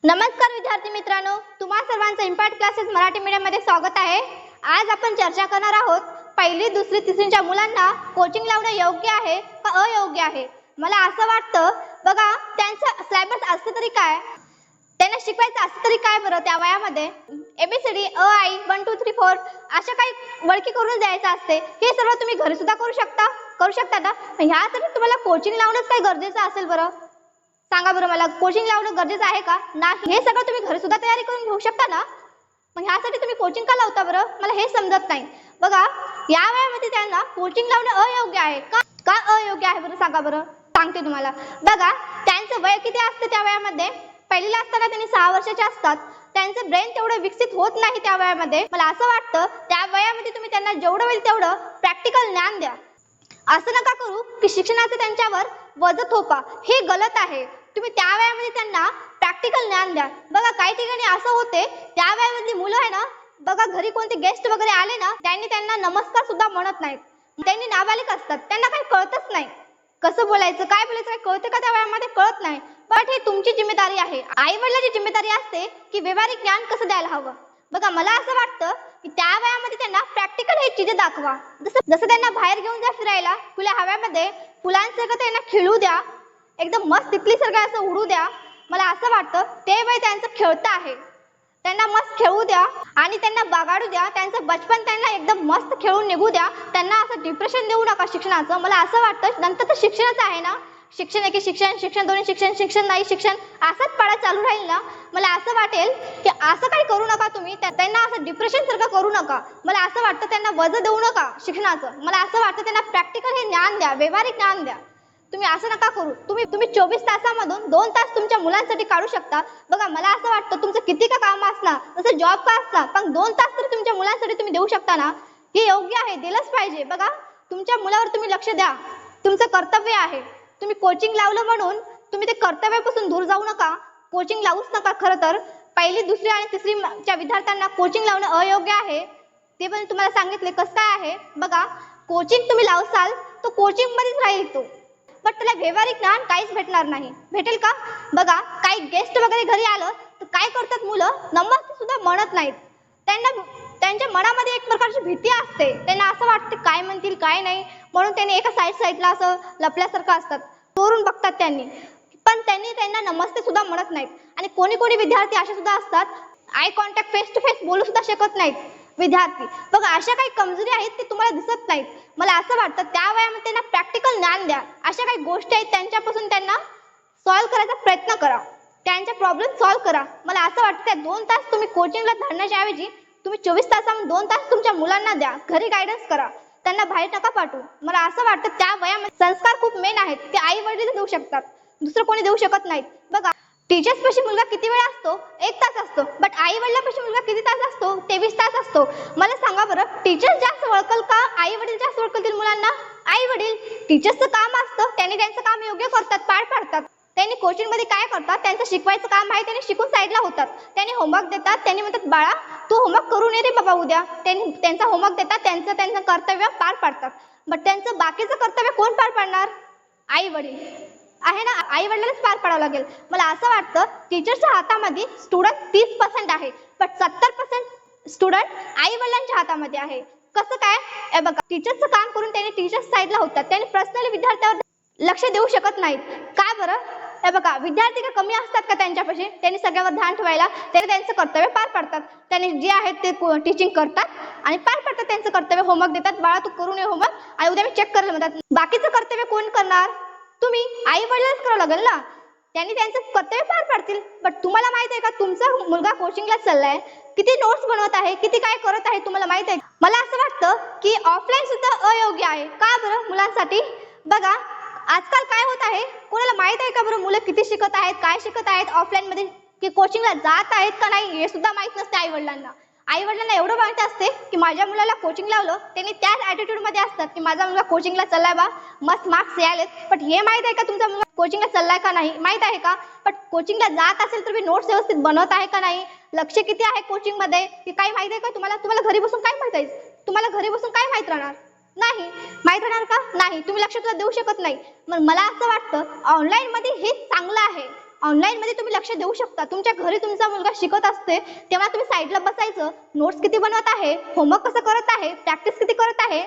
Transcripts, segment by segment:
नमस्कार विद्यार्थी मित्रांनो, तुम्हा सर्वांचं इम्पॅक्ट क्लासेस मराठी मीडियम मध्ये स्वागत आहे। आज आपण चर्चा करणार आहोत पहिली, दुसरी, तिसरीच्या मुलांना कोचिंग लावणं योग्य आहे का अयोग्य आहे। मला असं वाटतं बघा, त्यांचं सिलेबस असतं तरी काय, त्यांना शिकवायचं असतं तरी काय बरं, त्या वयामध्ये एबीसीडी अ आई 1 2 3 4 अशा काही वळकी करून द्यायचं असते। हे सर्व तुम्ही घरी सुद्धा करू शकता ना। ह्यासाठी तुम्हाला कोचिंग लावणंच काय गरजेचं असेल बरं? सांगा बरं मला, कोचिंग लावणं गरजेचं आहे का? नाही, हे सगळं तुम्ही घरी सुद्धा तयारी करून घेऊ शकता ना। मग ह्यासाठी तुम्ही कोचिंग का लावता बरं? मला हे समजत नाही। बघा, या वयामध्ये त्यांना कोचिंग लावणं अयोग्य आहे का अयोग्य आहे बरं, सांगा बरं, सांगते तुम्हाला। बघा, त्यांचं वय किती असतं त्या वयामध्ये? पहिलीला असताना त्यांनी 6 वर्षाचे असतात। त्यांचं ब्रेन तेवढं विकसित होत नाही त्या वयामध्ये। मला असं वाटतं त्या वयामध्ये तुम्ही त्यांना जेवढं होईल तेवढं प्रॅक्टिकल ज्ञान द्या। असं नका करू की शिक्षणाचं त्यांच्यावर वजन थोपा, हे गलत आहे। तुम्ही त्या वयामध्ये त्यांना प्रॅक्टिकल ज्ञान द्या। बघा, काही ठिकाणी असं होते, त्या वयामधली मुलं आहे ना, बघा घरी कोणते गेस्ट वगैरे आले ना, त्यांना नमस्कार सुद्धा म्हणत नाहीत। त्यांनी नाबालिक असतात, त्यांना काही कळतच नाही, कसं बोलायचं काय बोलायचं काय कळते का त्या वयामध्ये? कळत नाही। बट हे तुमची जिम्मेदारी आहे, आई वडिलांची जिम्मेदारी असते की व्यावहारिक ज्ञान कसं द्यायला हवं। बघा, मला असं वाटतं की त्या वयामध्ये त्यांना प्रॅक्टिकल हे चीज दाखवा। जसं त्यांना बाहेर घेऊन जा फिरायला, खुल्या हव्यामध्ये फुलांसारखं त्यांना खेळू द्या, एकदम मस्त तितलीसारखं असं उडू द्या। मला असं वाटतं ते वय त्यांचं खेळतं आहे, त्यांना मस्त खेळू द्या आणि त्यांना बागाडू द्या। त्यांचं बचपन त्यांना एकदम मस्त खेळून निघू द्या। त्यांना असं डिप्रेशन देऊ नका शिक्षणाचं। मला असं वाटतं नंतर तर शिक्षणच आहे ना, शिक्षण एके शिक्षण, शिक्षण दोन्ही शिक्षण, शिक्षण नाही शिक्षण, असंच पाडा चालू राहील ना। मला असं वाटेल की असं काही करू नका तुम्ही, त्यांना असं डिप्रेशन सारखं करू नका। मला असं वाटतं त्यांना वजन देऊ नका शिक्षणाचं। मला असं वाटतं त्यांना प्रॅक्टिकल हे ज्ञान द्या, व्यावहारिक ज्ञान द्या। तुम्ही असं नका करू। तुम्ही 24 तासामधून 2 तास तुमच्या मुलांसाठी काढू शकता। बघा, मला असं वाटतं तुमचं किती का काम असणार, तसं जॉब का असणार, पण 2 तास तरी तुमच्या मुलांसाठी तुम्ही देऊ शकता ना, हे योग्य आहे, दिलंच पाहिजे। बघा, तुमच्या मुलावर तुम्ही लक्ष द्या, तुमचं कर्तव्य आहे। तुम्ही कोचिंग लावलं म्हणून तुम्ही ते कर्तव्यापासून दूर जाऊ नका, कोचिंग लावूच नका। खरं तर पहिली, दुसरी आणि तिसरीच्या विद्यार्थ्यांना कोचिंग लावणं अयोग्य आहे, ते पण तुम्हाला सांगितले कसं काय आहे। बघा, कोचिंग तुम्ही लावसाल तो कोचिंग मध्येच राहील तो, बट त्याला व्यावहारिक ज्ञान काहीच भेटणार नाही। भेटेल का? बघा, काही गेस्ट वगैरे घरी आलं तर काय करतात मुलं, नमस्ते सुद्धा म्हणत नाहीत। त्यांच्या मनामध्ये एक प्रकारची भीती असते, त्यांना असं वाटतं काय म्हणतील काय नाही, म्हणून त्यांनी एका साईडला असं लपल्यासारखं असतात, चोरून बघतात त्यांनी, पण त्यांना नमस्ते सुद्धा म्हणत नाहीत। आणि कोणी विद्यार्थी असे सुद्धा असतात, I contact face to face बोलू सुद्धा शकत नाहीत विद्यार्थी। बघा, अशा काही कमजोरी आहेत ते तुम्हाला दिसत नाहीत। मला असं वाटतं त्या वयामध्ये त्यांना प्रॅक्टिकल ज्ञान द्या। अशा काही गोष्टी आहेत त्यांच्यापासून त्यांना सॉल्व्ह करायचा प्रयत्न करा, त्यांचे प्रॉब्लेम सॉल्व्ह करा। मला असं वाटतं त्या 2 तास तुम्ही कोचिंगला धरण्याच्या ऐवजी तुम्ही 24 तासामध्ये 2 तास तुमच्या मुलांना द्या, घरी गायडन्स करा, त्यांना बाहेर नका पाठवू। मला असं वाटतं त्या वयामध्ये संस्कार खूप मेन आहेत, ते आई वडील देऊ शकतात, दुसरं कोणी देऊ शकत नाहीत। बघा, टीचर्स पाशी मुलगा किती वेळ असतो? 1 तास असतो, बट आई वडिलांपाशी मुलगा किती तास असतो? 23 तास असतो। मला सांगा बरं, टीचर्स जास्त ओळखल का आई वडील जास्त ओळखतील मुलांना? आई वडील। टीचर्सचं काम असतं, त्यांनी त्यांचं काम योग्य करतात, पार पाडतात। त्यांनी कोचिंग मध्ये काय करतात, त्यांचं शिकवायचं काम आहे, त्यांनी शिकून साईडला होतात। त्यांनी होमवर्क देतात, त्यांनी म्हणतात बाळा तू होमवर्क करून ये रे बाबा उद्या। त्यांनी त्यांचा होमवर्क देतात, त्यांचं कर्तव्य पार पाडतात। बट त्यांचं बाकीचं कर्तव्य कोण पार पाडणार? आई वडील आहे ना, आई वडिलांनाच पार पाडावं लागेल। मला असं वाटतं टीचरच्या हातामध्ये स्टुडंट 30% आहे, पण 70% स्टुडंट आई वडिलांच्या हातामध्ये आहे। कसं काय? बघा, टीचरचं काम करून त्यांनी टीचर्स साईडला होतात, त्यांनी पर्सनली विद्यार्थ्यावर लक्ष देऊ शकत नाहीत। का बरं? हे बघा, विद्यार्थी का कमी असतात का त्यांच्यापाशी? त्यांनी सगळ्यावर ध्यान ठेवायला त्यांचं कर्तव्य पार पाडतात। त्यांनी जे आहेत ते टीचिंग करतात आणि पार पाडतात त्यांचं कर्तव्य, होमवर्क देतात, बाळा तू करून ये होमवर्क आणि उद्या मी चेक करेल म्हणतात। बाकीचं कर्तव्य कोण करणार? तुम्ही आई वडिलांच करावं लागेल ना, त्यांनी त्यांचं कर्तव्य पार पाडतील। बट तुम्हाला माहित आहे का, तुमचा मुलगा कोचिंगला चाललाय, किती नोट्स बनवत आहे, किती काय करत आहे तुम्हाला माहित आहे? मला असं वाटतं की ऑफलाईन सुद्धा अयोग्य आहे। का बरं? मुलांसाठी बघा, आजकाल काय होत आहे, कोणाला माहित आहे का बरं मुलं किती शिकत आहेत, काय शिकत आहेत ऑफलाईन मध्ये, की कोचिंगला जात आहेत का नाही हे सुद्धा माहित नसते आई वडिलांना। आई वडिलांना एवढं माहित असते की माझ्या मुलाला कोचिंग लावलं, त्यांनी त्याच ऍटिट्यूड मध्ये असतात की माझा मुलगा कोचिंगला चाललाय बा, मस्त मार्क्स यायलेत। पण हे माहित आहे का तुमचा मुलगा कोचिंगला चाललाय का नाही? माहित आहे का? पण कोचिंगला जात असेल तर नोट्स व्यवस्थित बनवत आहे का नाही, लक्ष किती आहे कोचिंग मध्ये, की काही माहित आहे का तुम्हाला घरी बसून काय माहित आहे? तुम्हाला घरी बसून काय माहित राहणार? नाही माहित राहणार का? नाही, तुम्ही लक्ष सुद्धा देऊ शकत नाही। मग मला असं वाटतं ऑनलाईन मध्ये हे चांगलं आहे, ऑनलाईन मध्ये तुम्ही लक्ष देऊ शकता. तुमच्या घरी तुमचा मुलगा शिकत असते तेव्हा तुम्ही साईडला बसायचं, नोट्स किती बनवत आहे, होमवर्क कसं करत आहे, प्रॅक्टिस किती करत आहे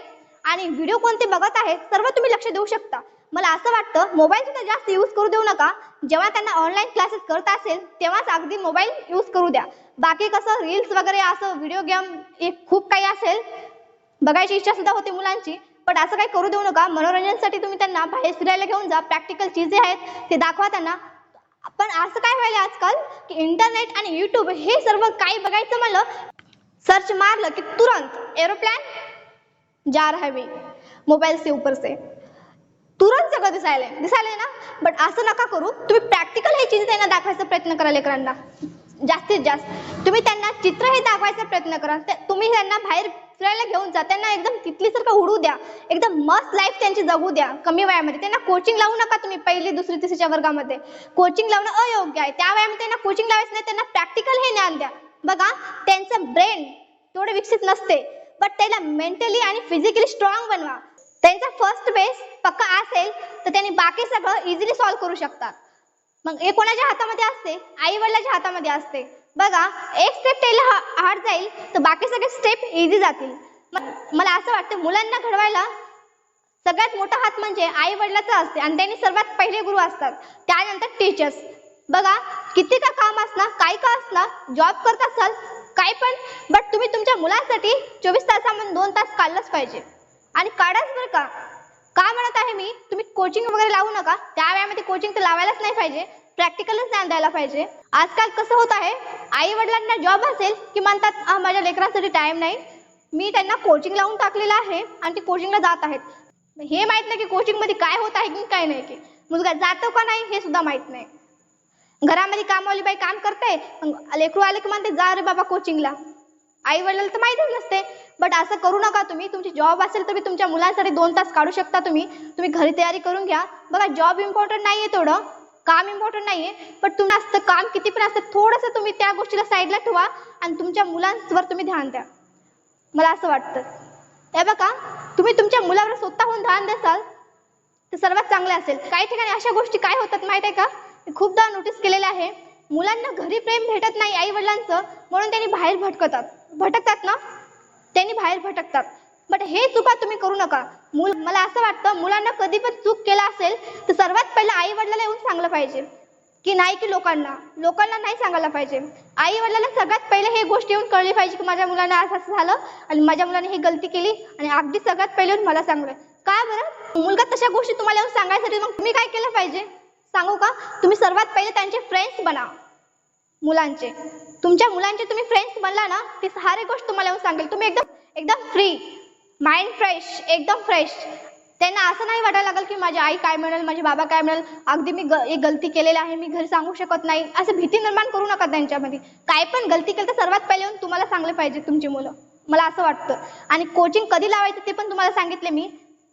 आणि व्हिडिओ कोणते बघत आहे, सर्व तुम्ही लक्ष देऊ शकता. मला असं वाटतं मोबाईल सुद्धा जास्त यूज करू देऊ नका. जेव्हा त्यांना ऑनलाईन क्लासेस करत असेल तेव्हाच अगदी मोबाईल यूज करू द्या. बाकी कसं रील्स वगैरे असं व्हिडिओ गेम खूप काही असेल, बघायची इच्छा सुद्धा होती मुलांची, पण असं काही करू देऊ नका. मनोरंजनासाठी तुम्ही त्यांना बाहेर फिरायला घेऊन जा, प्रॅक्टिकल चीजे आहेत ते दाखवा त्यांना. पण असं काय व्हायला आजकाल की इंटरनेट आणि युट्यूब हे सर्व काही बघायचं म्हणलं, सर्च मारलं की तुरंत एरोप्लेन जा रहा है मोबाईल से ऊपर से, तुरंत सगळं दिसायलंय ना. बट असं नका करू. तुम्ही प्रॅक्टिकल हे चीज त्यांना दाखवायचा प्रयत्न करा. लेकरांना जास्तीत जास्त तुम्ही त्यांना चित्र हे दाखवायचा प्रयत्न करा. तुम्ही त्यांना बाहेर फिरायला घेऊन जा, त्यांना एकदम तिथलीसारखं उडू द्या, एकदम मस्त लाईफ त्यांची जगू द्या कमी वयामध्ये. त्यांना कोचिंग लावू नका तुम्ही पहिली दुसरी तिसरीच्या वर्गामध्ये. कोचिंग लावणं अयोग्य आहे. त्या वयामध्ये त्यांना कोचिंग लावायचं नाही, त्यांना प्रॅक्टिकल हे ज्ञान द्या. बघा त्यांचं ब्रेन थोडं विकसित नसते, बट त्याला मेंटली आणि फिजिकली स्ट्रॉंग बनवा. त्यांचा फर्स्ट बेस पक्का असेल तर त्यांनी बाकी सगळं इझिली सॉल्व्ह करू शकतात. मग हे कोणाच्या हातामध्ये असते? आई वडिलांच्या हातामध्ये असते. बघा एक स्टेप त्याला हार्ड जाईल तर बाकी सगळे स्टेप इझी जातील. मला असं वाटतं मुलांना घडवायला सगळ्यात मोठा हात म्हणजे आई वडिलांचा असते आणि त्यांनी सर्वात पहिले गुरु असतात, त्यानंतर टीचर्स. बघा किती का काम असणार, काय का असणार, जॉब करत असाल काय पण, बट तुम्ही तुमच्या मुलांसाठी 24 तासामध्ये 2 तास काढलंच पाहिजे आणि काढाच बरं का. का म्हणत आहे मी, तुम्ही कोचिंग वगैरे लावू नका. त्या वेळामध्ये कोचिंग तर लावायलाच नाही पाहिजे, प्रॅक्टिकलच ज्ञान द्यायला पाहिजे. आजकाल कसं होत आहे, आई वडिलांना जॉब असेल की म्हणतात माझ्या लेकरांसाठी टाइम नाही, मी त्यांना कोचिंग लावून टाकलेलं आहे आणि ते कोचिंगला जात आहेत. हे माहित नाही की कोचिंग मध्ये काय होत आहे की काय नाही, की मुलगा जातो का नाही हे सुद्धा माहित नाही. घरामध्ये कामवाली बाई काम करते, लेकरू आले की म्हणते जा रे बाबा कोचिंगला. आई वडिलांना तर माहितीच नसते. बट असं करू नका तुम्ही. तुमची जॉब असेल तर तुम्ही तुमच्या मुलांसाठी 2 तास काढू शकता. तुम्ही घरी तयारी करून घ्या. बघा जॉब इम्पॉर्टंट नाहीये, तेवढं काम इम्पॉर्टंट नाहीये, पण तुम्ही असतं काम किती पण असतं, थोडंसं तुम्ही त्या गोष्टीला साईडला ठेवा आणि तुमच्या मुलांवर तुम्ही ध्यान द्या. मला असं वाटतं. हे बघा तुम्ही तुमच्या मुलावर स्वतःहून ध्यान द्याल तर सर्वात चांगले असेल. काही ठिकाणी अशा गोष्टी काय होतात माहित आहे का, खूपदा नोटीस केलेलं आहे. मुलांना घरी प्रेम भेटत नाही आई वडिलांचं, म्हणून त्यांनी बाहेर भटकतात ना, त्यांनी बाहेर भटकतात. बट हे चुका तुम्ही करू नका. मला असं वाटतं मुलांना कधी पण चूक केला असेल तर सर्वात पहिलं आई वडिलांना येऊन सांगलं पाहिजे, की नाही की लोकांना नाही सांगायला पाहिजे. आई वडिलांना सगळ्यात पहिले हे गोष्ट येऊन कळली पाहिजे की माझ्या मुलांना असं झालं आणि माझ्या मुलाने ही गलती केली आणि अगदी सगळ्यात पहिले मला सांगलं. का बरं? मुलगा तशा गोष्टी तुम्हाला येऊन सांगायसाठी मग तुम्ही काय केलं पाहिजे सांगू का? तुम्ही सर्वात पहिले त्यांचे फ्रेंड्स बना. मुलांचे तुमच्या मुलांचे तुम्ही फ्रेंड्स बनला ना, ती सारी गोष्ट तुम्हाला येऊन सांगेल. तुम्ही एकदम फ्री माइंड, फ्रेश, एकदम फ्रेश. त्यांना असं नाही वाटायला लागेल की माझी आई काय म्हणाल, माझे बाबा काय म्हणाल, अगदी मी एक गलती केलेली आहे, मी घरी सांगू शकत नाही, असं भीती निर्माण करू नका त्यांच्यामध्ये. काय पण गलती केली तर सर्वात पहिले येऊन तुम्हाला सांगले पाहिजे तुमची मुलं, मला असं वाटतं. आणि कोचिंग कधी लावायचं ते पण तुम्हाला सांगितले मी.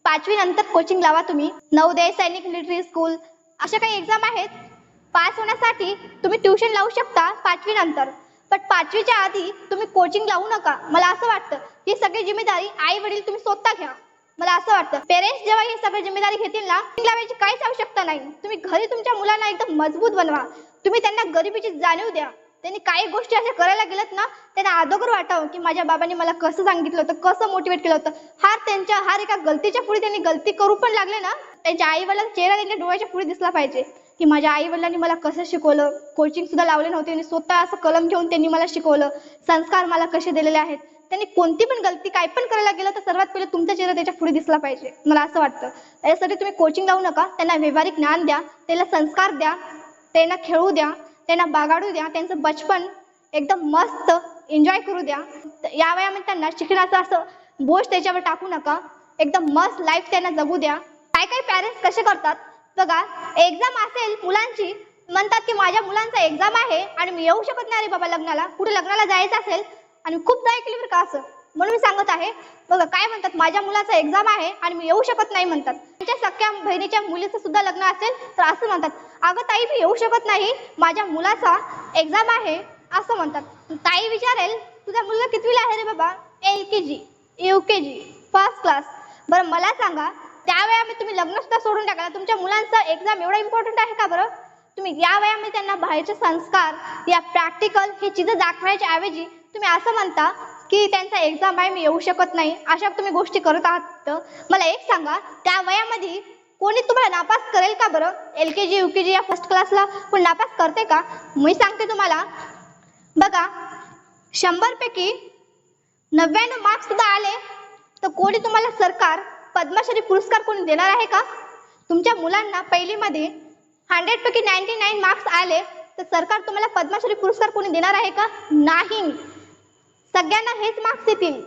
5वी नंतर कोचिंग लावा तुम्ही. नवोदय, सैनिक मिलिटरी स्कूल अशा काही एक्झाम आहेत. पास होण्यासाठी तुम्ही ट्युशन लावू शकता 5वी नंतर, पण 5वीच्या आधी तुम्ही कोचिंग लावू नका. मला असं वाटतं ही सगळी जिम्मेदारी आई वडील तुम्ही स्वतः घ्या. मला असं वाटतं पेरेंट्स जेव्हा ही सगळी जिम्मेदारी घेतील ना, लावायची काहीच आवश्यकता नाही. तुम्ही घरी तुमच्या मुलांना एकदम मजबूत बनवा. तुम्ही त्यांना गरिबीची जाणीव द्या. त्यांनी काही गोष्टी अशा करायला गेल्यात ना, त्यांना अगोदर वाटावं की माझ्या बाबांनी मला कसं सांगितलं होतं, कसं मोटिवेट केलं होतं. हर एका गलतीच्या पुढे त्यांनी गलती करू पण लागले ना, त्यांच्या आई वडिलांचा चेहरा त्यांच्या डोळ्याच्या पुढे दिसला पाहिजे की माझ्या आई वडिलांनी मला कसं शिकवलं. कोचिंग सुद्धा लावले नव्हते आणि स्वतः असं कलम घेऊन त्यांनी मला शिकवलं. संस्कार मला कसे दिलेले आहेत. त्यांनी कोणती पण गलती काय पण करायला गेलं तर सर्वात पहिले तुमचा चेहरा त्याच्या पुढे दिसला पाहिजे. मला असं वाटतं. यासाठी तुम्ही कोचिंग लावू नका. त्यांना व्यावहारिक ज्ञान द्या, त्यांना संस्कार द्या, त्यांना खेळू द्या, त्यांना बागाडू द्या. त्यांचं बचपन एकदम मस्त एन्जॉय करू द्या. या वयामध्ये त्यांना शिक्षणाचं असं बोज त्याच्यावर टाकू नका. एकदम मस्त लाईफ त्यांना जगू द्या. काही पॅरेंट्स कसे करतात बघा, एक्झाम असेल मुलांची, म्हणतात की माझ्या मुलांचा एक्झाम आहे आणि मी येऊ शकत नाही रे बाबा लग्नाला, कुठे लग्नाला जायचं असेल. आणि खूप ऐकली बरं का असं, म्हणून मी सांगत आहे. बघा काय म्हणतात, माझ्या मुलाचा एक्झाम आहे आणि मी येऊ शकत नाही म्हणतात. त्यांच्या सख्या बहिणीच्या मुलीचं सुद्धा लग्न असेल तर असं म्हणतात, अगं ताई मी येऊ शकत नाही, माझ्या मुलाचा एक्झाम आहे असं म्हणतात. ताई विचारेल तुझा मुलगा कितवीला आहे रे बाबा? LKG, UKG, first class. बरं मला सांगा, त्यावेळेला तुम्ही लग्न सुद्धा सोडून टाकायला तुमच्या मुलांचा एक्झाम एवढा इम्पॉर्टंट आहे का बरं? तुम्ही या वयामध्ये त्यांना बाहेरचे संस्कार या प्रॅक्टिकल हे चीज दाखवायच्या ऐवजी तुम्ही असं म्हणता की त्यांचा एक्झाम आहे मी येऊ शकत नाही, अशा तुम्ही गोष्टी करत आहात. मला एक सांगा, त्या वयामध्ये कोणी तुम्हाला नापास करेल का बरं? LKG UKG या फर्स्ट क्लासला कोणी नापास करते का? मी सांगते तुम्हाला, बघा 100 पैकी 99 मार्क्स सुद्धा आले तर कोणी तुम्हाला सरकार पद्मश्री पुरस्कार कोणी देणार आहे का? तुमच्या मुलांना पहिलीमध्ये 100 पैकी 99 मार्क्स आले तर सरकार तुम्हाला पद्मश्री पुरस्कार कोणी देणार आहे का? नाही. सगळ्यांना हेच मार्क्स येतील,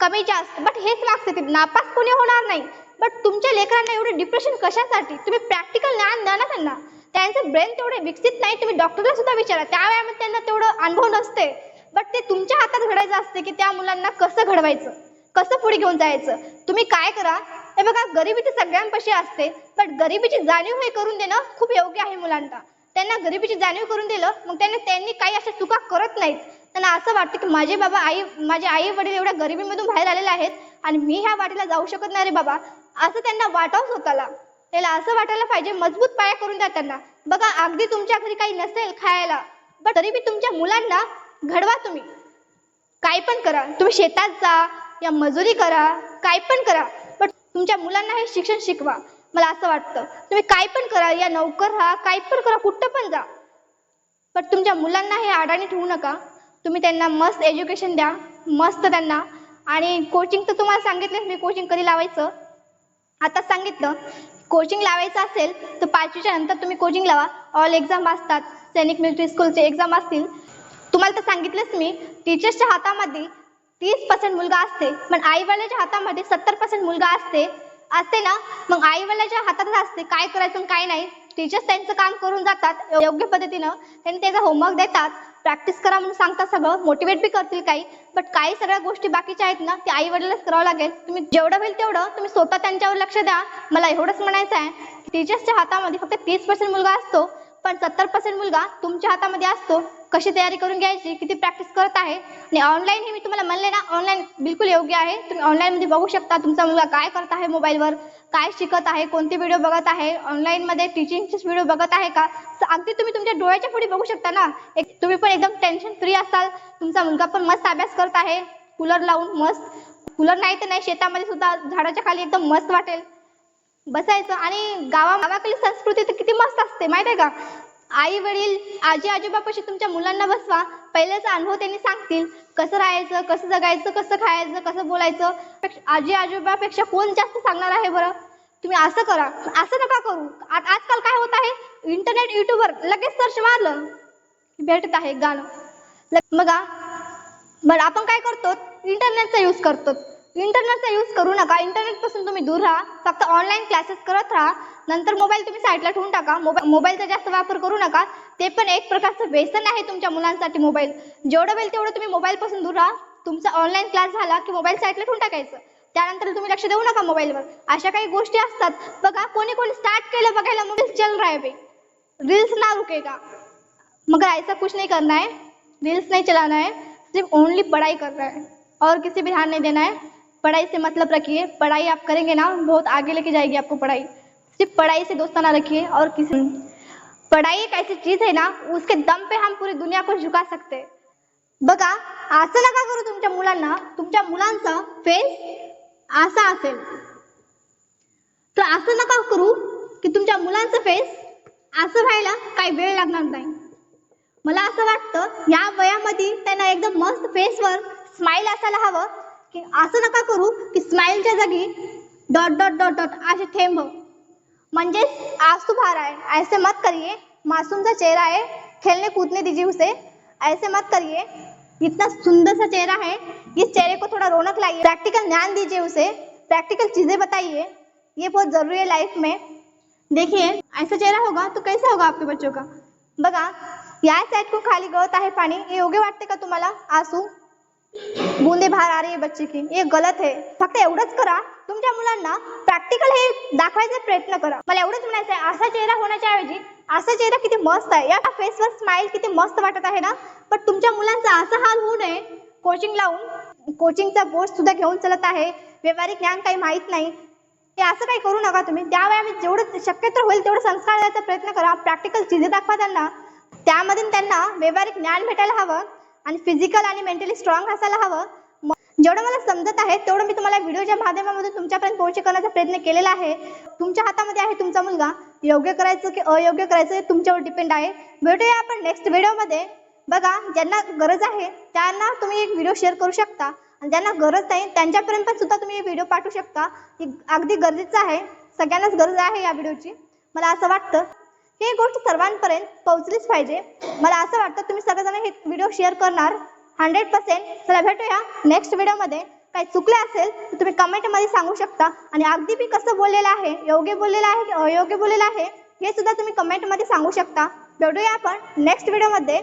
कमी जास्त बट हेच मार्क्स येतील, नापास कोणी होणार नाही. बट तुमच्या लेकरांना एवढे डिप्रेशन कशासाठी? तुम्ही प्रॅक्टिकल ज्ञान द्या ना त्यांना. त्यांचे ब्रेन तेवढे विकसित नाही, तुम्ही डॉक्टरला सुद्धा विचारा, त्या वेळामध्ये त्यांना तेवढं अनुभव नसते. बट ते तुमच्या हातात घडायचं असते की त्या मुलांना कसं घडवायचं, कसं पुढे घेऊन जायचं. तुम्ही काय करा, हे बघा गरिबी तर सगळ्यांपाशी असते, पण गरिबीची जाणीव हे करून देणं खूप योग्य आहे मुलांना. त्यांना गरिबीची जाणीव करून दिलं मग त्यांनी काही अशा चुका करत नाहीत. त्यांना असं वाटतं की माझे आई वडील एवढ्या गरिबीमधून बाहेर आलेले आहेत आणि मी ह्या वाटेला जाऊ शकत नाही रे बाबा, असं त्यांना वाटावं स्वतःला. त्याला असं वाटायला पाहिजे, मजबूत पाया करून द्या त्यांना. बघा अगदी तुमच्या घरी काही नसेल खायला पण तरी बी तुमच्या मुलांना घडवा. तुम्ही काय पण करा, तुम्ही शेतात जा या मजुरी करा, काय पण करा, पण तुमच्या मुलांना हे शिक्षण शिकवा. मला असं वाटतं तुम्ही काय पण करा, या नोकर राहा, काय पण करा, कुठं पण जा, पण तुमच्या मुलांना हे अडाणी ठेवू नका. तुम्ही त्यांना मस्त एज्युकेशन द्या, मस्त त्यांना. आणि कोचिंग तर तुम्हाला सांगितलं मी कोचिंग कधी लावायचं, आता सांगितलं. कोचिंग लावायचं असेल तर 5वीच्या नंतर तुम्ही कोचिंग लावा. ऑल एक्झाम असतात, सैनिक मिलिटरी स्कूलचे एक्झाम असतील. तुम्हाला तर सांगितलंच मी, टीचर्सच्या हातामध्ये 30% मुलगा असते पण आईवडिलांच्या हातामध्ये 70% मुलगा असते ना. मग आईवडिलांच्या हातातच असते काय करायचं काय नाही. टीचर्स त्यांचं काम करून जातात योग्य पद्धतीनं, त्यांनी त्याचा होमवर्क देतात, प्रॅक्टिस करा म्हणून सांगतात, सगळं मोटिवेट बी करतील काही. बट काही सगळ्या गोष्टी बाकीच्या आहेत ना ते आई वडिलांनाच करावं लागेल. तुम्ही जेवढं होईल तेवढं तुम्ही स्वतः त्यांच्यावर लक्ष द्या. मला एवढंच म्हणायचं आहे, टीचर्सच्या हातामध्ये फक्त 30% मुलगा असतो पण 70% मुलगा तुमच्या हातामध्ये असतो. कशी तयारी करून घ्यायची, किती प्रॅक्टिस करत आहे. आणि ऑनलाईन हे मी तुम्हाला म्हणले ना, ऑनलाईन बिलकुल योग्य आहे. तुम्ही ऑनलाईन मध्ये बघू शकता तुमचा मुलगा काय करत आहे, मोबाईलवर काय शिकत आहे, कोणते व्हिडिओ बघत आहे, ऑनलाईन मध्ये टीचिंगचे व्हिडिओ बघत आहे का, अगदी तुम्ही तुमच्या डोळ्याच्या पुढे बघू शकता ना. तुम्ही पण एकदम टेन्शन फ्री असाल, तुमचा मुलगा पण मस्त अभ्यास करत आहे, कूलर लावून मस्त. कूलर नाही तर नाही, शेतामध्ये सुद्धा झाडाच्या खाली एकदम मस्त वाटेल बसायचं. आणि गावाकडली संस्कृती तर किती मस्त असते माहिती आहे का. आई वडील आजी आजोबापाशी तुमच्या मुलांना बसवा, पहिल्याचा अनुभव त्यांनी सांगतील, कसं राहायचं, कसं जगायचं, कसं खायचं, कसं बोलायचं. आजी आजोबापेक्षा कोण जास्त सांगणार आहे बरं. तुम्ही असं करा, असं नका करू. आजकाल काय होत आहे, इंटरनेट युट्यूबवर लगेच सर्च मारलं भेटत आहे गाणं. बघा बरं आपण काय करतो, इंटरनेटचा यूज करतो. इंटरनेटचा यूज करू नका, इंटरनेट पासून तुम्ही दूर राहा. फक्त ऑनलाईन क्लासेस करत राहा. नंतर मोबाईल तुम्ही साईडला ठेवून टाका. मोबाईलचा जास्त वापर करू नका, ते पण एक प्रकारचं व्यसन आहे तुमच्या मुलांसाठी. मोबाईल जेवढं होईल तेवढं तुम्ही मोबाईल पासून दूर राहा. तुमचा ऑनलाईन क्लास झाला की मोबाईल साईडला ठेवून टाकायचं, त्यानंतर तुम्ही लक्ष देऊ नका मोबाईलवर. अशा काही गोष्टी असतात. बघा कोणी स्टार्ट केलं बघायला, मोबाईल चल रहा है बे, रील्स ना रुकेगा, मगर ऐसा कुछ नहीं करना है, रील्स नहीं चलाना है, सिर्फ ओनली पढ़ाई करना है और किसी भी ध्यान नहीं देना है. पढ़ाई से मतलब रखिए, पढ़ाई आप करेंगे ना बहुत आगे लेके जाएगी आपको पढ़ाई. सिर्फ पढ़ाई से दोस्ताना रखिए और किसी. पढ़ाई एक ऐसी चीज है ना, उसके दम पे हम पूरी दुनिया को झुका सकते. बघा असं नका करू तुमच्या मुलांना. तुमच्या मुलांचा फेस असा असेल तर असं नका करू की तुमच्या मुलांचं फेस असं व्हायला काही वेळ लागणार नाही. मला असं वाटतं या वयामध्ये त्यांना एकदम मस्त फेसवर स्माइल असायला हवं. की असं नका करू की स्माइलच्या जागी डॉट डॉट डॉट डॉट असे थेंब, म्हणजेच आंसू भर रहा है, ऐसे मत करिए. मासूम सा चेहरा है, खेलने कूदने दीजिए उसे, ऐसे मत करिए. इतना सुंदर सा चेहरा है, इस चेहरे को थोड़ा रौनक लाइए. प्रैक्टिकल ज्ञान दीजिए उसे, प्रैक्टिकल चीजें बताइए, ये बहुत जरूरी है लाइफ में. देखिए ऐसा चेहरा होगा तो कैसा होगा आपके बच्चों का. बघा या साइड को खाली गळत आहे पाणी, हे योग्य वाटते का तुम्हाला. आंसू बूंदे बाहर आ रही है बच्चे की, ये गलत है. फक्त एवढंच करा, तुमच्या मुलांना प्रॅक्टिकल हे दाखवायचा प्रयत्न करा. मला एवढंच म्हणायचं आहे, असा चेहरा होण्याच्या ऐवजी असा चेहरा किती मस्त आहे, या फेसवर स्माइल किती मस्त वाटत आहे ना. पण तुमच्या मुलांचा असा हाल होऊ नये. कोचिंग लावून कोचिंगचा बोर्ड सुद्धा घेऊन चलत आहे, व्यवहारिक ज्ञान काही माहित नाही. हे असं काही करू नका तुम्ही. त्यावेळी आम्ही जेवढं शक्यतो होईल तेवढं संस्कार द्यायचा प्रयत्न करा. प्रॅक्टिकल चीजे दाखवा त्यांना. त्यामधून त्यांना व्यावहारिक ज्ञान भेटायला हवं आणि फिजिकल आणि मेंटली स्ट्रॉंग असायला हवं. जेवढं मला समजत आहे तेवढं मी तुम्हाला व्हिडिओच्या माध्यमामधून तुमच्यापर्यंत पोहोचवण्याचा प्रयत्न केलेला आहे. तुमच्या हातामध्ये आहे तुमचा मुलगा योग्य करायचं की अयोग्य करायचं हे तुमच्यावर डिपेंड आहे. भेटूया आपण नेक्स्ट व्हिडिओमध्ये. बघा, ज्यांना गरज आहे त्यांना तुम्ही एक व्हिडिओ शेअर करू शकता आणि ज्यांना गरज नाही त्यांच्यापर्यंत पण सुद्धा तुम्ही व्हिडिओ पाठवू शकता. ही अगदी गरजेचं आहे. सगळ्यांनाच गरज आहे या व्हिडिओची. मला असं वाटतं ही गोष्ट सर्वांपर्यंत पोहोचलीच पाहिजे. मला असं वाटतं तुम्ही सगळेजण हे व्हिडिओ शेअर करणार 100%. चला भेटूया नेक्स्ट व्हिडिओमध्ये. काही चुकले असेल तर तुम्ही कमेंटमध्ये सांगू शकता आणि अगदी मी कसं बोललेलं आहे, योग्य बोललेलं आहे की अयोग्य बोललेलं आहे हे सुद्धा तुम्ही कमेंटमध्ये सांगू शकता. भेटूया आपण नेक्स्ट व्हिडिओमध्ये.